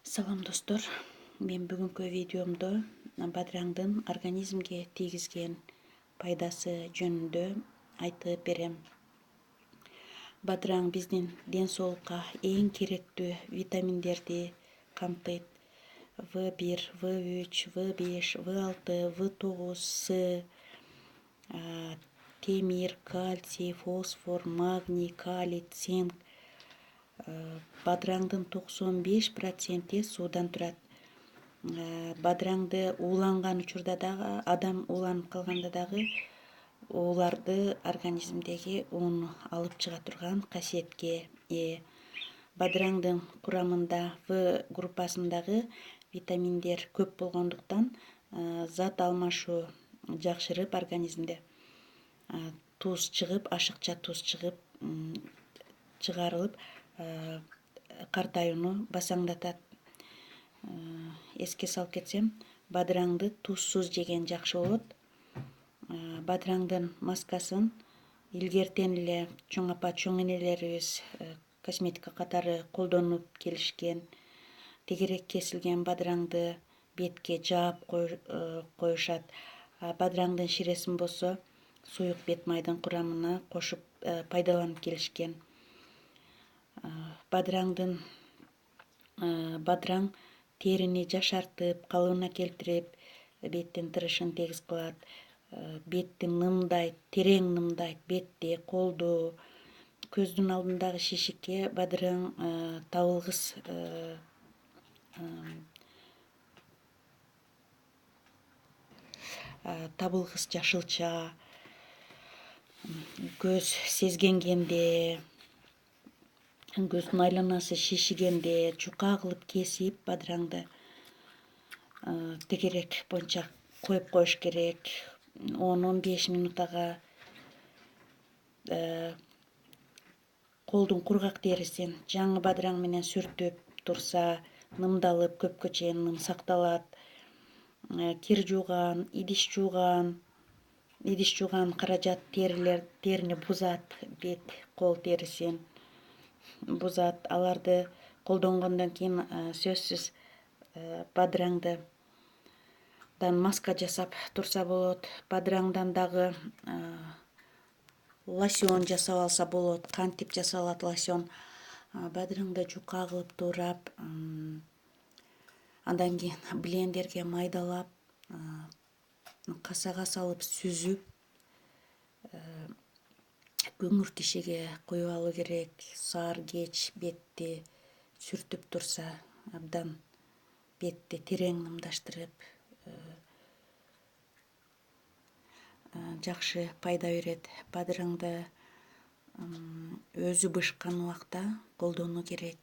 Салам достор, мен бүгүнкү видеомдо бадыраңдын организмге тийгизген пайдасы жөнүндө айтып берем. Бадыраң биздин ден соолукка эң керектүү витаминдерди камтыйт. В1, В3, В5, В6, В9, С, темир, кальций, фосфор, магний, калий, цинк. Бадыраңдын 95% суудан турат. Бадыраңды ууланган учурда дагы, адам ууланып калганда дагы ууларды организмдеги унну алып чыга турган касиетке ээ. Бадыраңдын курамында В группасындагы витаминдер көп болгондуктан зат алмашуу жакшырып организмде. Туз чыгып, ашыкча туз чыгып, чыгарылып, картаюуну басаңдатат. Эске салып кетсем, бадыраңды тузсуз жеген жакшы болот. Бадыраңдын маскасын илгертен эле чоң апа, чоң энелерибиз косметика катары колдонуп келишкен. Тегерек кесилген бадыраңды бетке жаап коюшат. Бадыраңдын ширесин болсо суюк бет майдын курамына кошуп пайдаланып келишкен. Бадыраң терини жашартып, калыбына келтирип, беттин тырышын тегиз кылат. Бетти нымдайт, терең нымдайт, бетти, колду, көздүн алдындагы шишикке бадыраң табылгыс жашылча, көз сезгенгенде, көздүн айланасы шишигенде жука кылып кесип бадыраңды тегерек боюнча коюп коюш керек. 10-15 минутага колдун кургак терисин жаңы бадыраң менен сүртүп турса, нымдалып көпкө чейин ным сакталат. Кир жууган, идиш жууган каражат терини бузат, бет, кол терисин бузат. Аларды колдонгондон кийин сөзсүз бадыраңдан маска жасап турса болот. Бадыраңдан дагы лосьон жасап алса болот. Кантип жасалат лосьон? Бадыраңды жука кылып туурап, андан кийин блендерге майдалап, касага салып сүзүп, көмүр тишеге куюп алуу керек. Саар кеч бетти сүртүп турса, абдан бетти терең нымдаштырып, жакшы пайда берет. Бадыраңды өзү бышкан убакта колдонуу керек.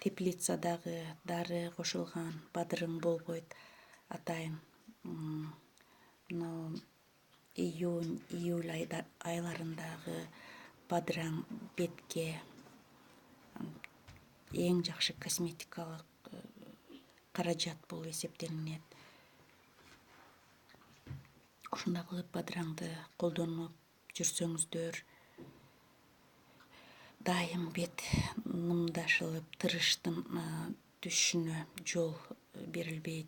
Теплицадагы дары кошулган бадырың болбойт. Атайын июнь, июль айларындагы бадыраң бетке эң жакшы косметикалык каражат болуп эсептелинет. Ушундай кылып бадыраңды колдонуп жүрсөңүздөр, дайым бет нымдашылып, тырыштын түшүшүнө жол берилбейт.